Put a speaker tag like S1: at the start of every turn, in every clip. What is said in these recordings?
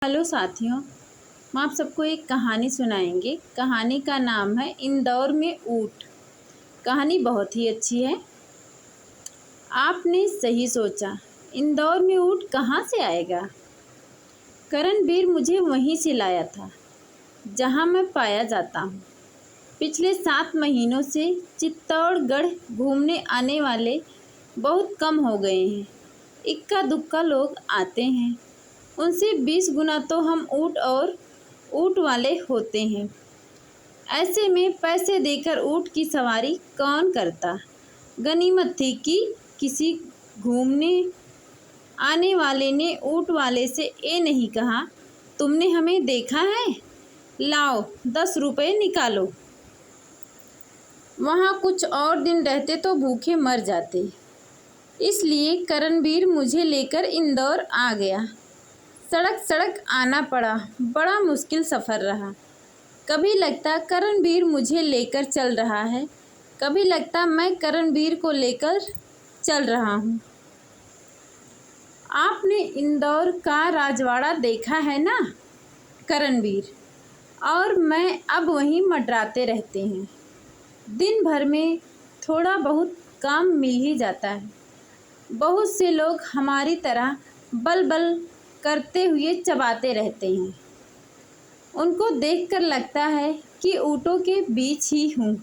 S1: Hello साथियों, हम आप सबको एक कहानी सुनाएंगे। कहानी का नाम है इंदौर में ऊँट। कहानी बहुत ही अच्छी है। आपने सही सोचा, इंदौर में ऊँट कहाँ से आएगा। करणवीर मुझे वहीं से लाया था जहाँ मैं पाया जाता हूँ। पिछले 7 महीनों से चित्तौड़गढ़ घूमने आने वाले बहुत कम हो गए हैं। इक्का दुक्का लोग आते हैं, उनसे 20 गुना तो हम ऊँट और ऊँट वाले होते हैं। ऐसे में पैसे देकर ऊँट की सवारी कौन करता। गनीमत थी कि किसी घूमने आने वाले ने ऊँट वाले से ये नहीं कहा, तुमने हमें देखा है, लाओ 10 रुपये निकालो। वहाँ कुछ और दिन रहते तो भूखे मर जाते। इसलिए करणवीर मुझे लेकर इंदौर आ गया। सड़क सड़क आना पड़ा, बड़ा मुश्किल सफ़र रहा। कभी लगता करणवीर मुझे लेकर चल रहा है, कभी लगता मैं करणवीर को लेकर चल रहा हूँ। आपने इंदौर का राजवाड़ा देखा है ना। करणवीर और मैं अब वहीं मंडराते रहते हैं। दिन भर में थोड़ा बहुत काम मिल ही जाता है। बहुत से लोग हमारी तरह बल बल करते हुए चबाते रहते हैं। उनको देखकर लगता है कि ऊँटों के बीच ही हूँ।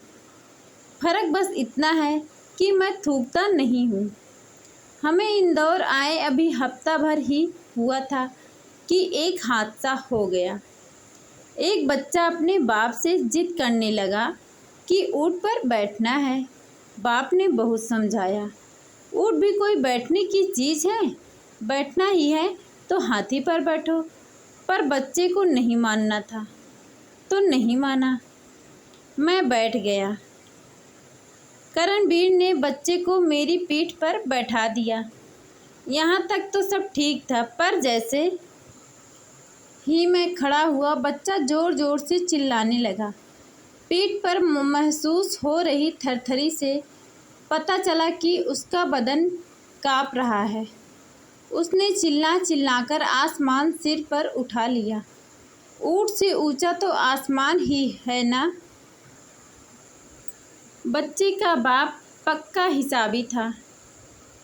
S1: फर्क बस इतना है कि मैं थूकता नहीं हूँ। हमें इंदौर आए अभी हफ्ता भर ही हुआ था कि एक हादसा हो गया। एक बच्चा अपने बाप से जिद करने लगा कि ऊँट पर बैठना है। बाप ने बहुत समझाया, ऊँट भी कोई बैठने की चीज़ है, बैठना ही है तो हाथी पर बैठो। पर बच्चे को नहीं मानना था तो नहीं माना। मैं बैठ गया। करणवीर ने बच्चे को मेरी पीठ पर बैठा दिया। यहाँ तक तो सब ठीक था, पर जैसे ही मैं खड़ा हुआ बच्चा ज़ोर ज़ोर से चिल्लाने लगा। पीठ पर महसूस हो रही थरथरी से पता चला कि उसका बदन काँप रहा है। उसने चिल्ला चिल्लाकर आसमान सिर पर उठा लिया। ऊँट से ऊंचा तो आसमान ही है ना। बच्चे का बाप पक्का हिसाबी था।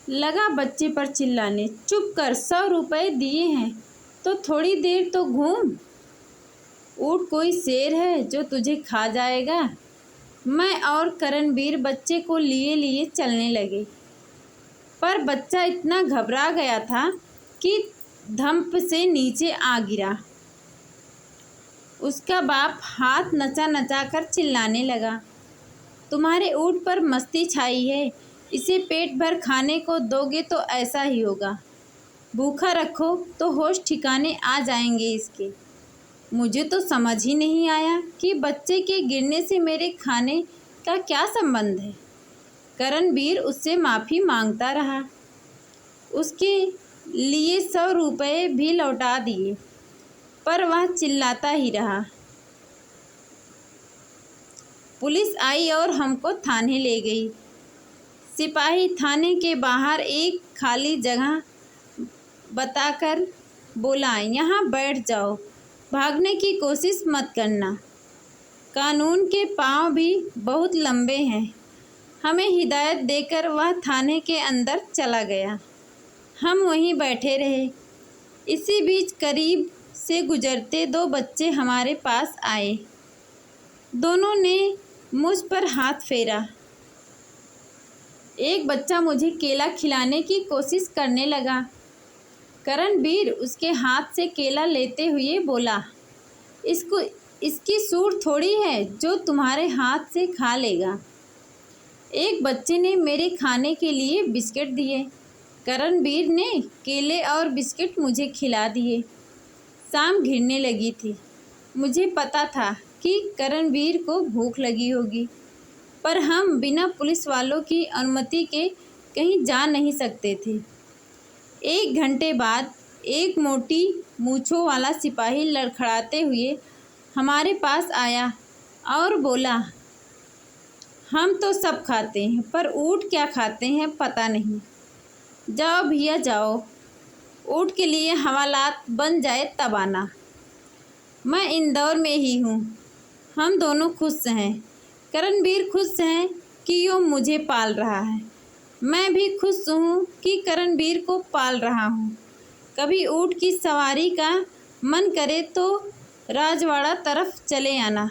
S1: लगा बच्चे पर चिल्लाने, चुप कर, 100 रुपये दिए हैं तो थोड़ी देर तो घूम। ऊँट कोई शेर है जो तुझे खा जाएगा। मैं और करणवीर बच्चे को लिए लिए चलने लगे, पर बच्चा इतना घबरा गया था कि धम्प से नीचे आ गिरा। उसका बाप हाथ नचा नचा कर चिल्लाने लगा, तुम्हारे ऊँट पर मस्ती छाई है, इसे पेट भर खाने को दोगे तो ऐसा ही होगा। भूखा रखो तो होश ठिकाने आ जाएंगे इसके। मुझे तो समझ ही नहीं आया कि बच्चे के गिरने से मेरे खाने का क्या संबंध है। करणवीर उससे माफ़ी मांगता रहा। उसके लिए 100 रुपये भी लौटा दिए, पर वह चिल्लाता ही रहा। पुलिस आई और हमको थाने ले गई। सिपाही थाने के बाहर एक खाली जगह बताकर बोला, यहाँ बैठ जाओ, भागने की कोशिश मत करना। कानून के पाँव भी बहुत लंबे हैं। हमें हिदायत देकर वह थाने के अंदर चला गया। हम वहीं बैठे रहे। इसी बीच करीब से गुजरते 2 बच्चे हमारे पास आए। दोनों ने मुझ पर हाथ फेरा। एक बच्चा मुझे केला खिलाने की कोशिश करने लगा। करणवीर उसके हाथ से केला लेते हुए बोला, इसकी सूर थोड़ी है जो तुम्हारे हाथ से खा लेगा। एक बच्चे ने मेरे खाने के लिए बिस्किट दिए। करणवीर ने केले और बिस्किट मुझे खिला दिए। शाम घिरने लगी थी। मुझे पता था कि करणवीर को भूख लगी होगी, पर हम बिना पुलिस वालों की अनुमति के कहीं जा नहीं सकते थे। 1 घंटे बाद एक मोटी मूँछों वाला सिपाही लड़खड़ाते हुए हमारे पास आया और बोला, हम तो सब खाते हैं, पर ऊँट क्या खाते हैं पता नहीं। जाओ भैया जाओ, ऊँट के लिए हवालात बन जाए तब आना। मैं इंदौर में ही हूँ, हम दोनों खुश हैं। करणवीर खुश है कि वो मुझे पाल रहा है, मैं भी खुश हूँ कि करणवीर को पाल रहा हूँ। कभी ऊँट की सवारी का मन करे तो राजवाड़ा तरफ चले आना।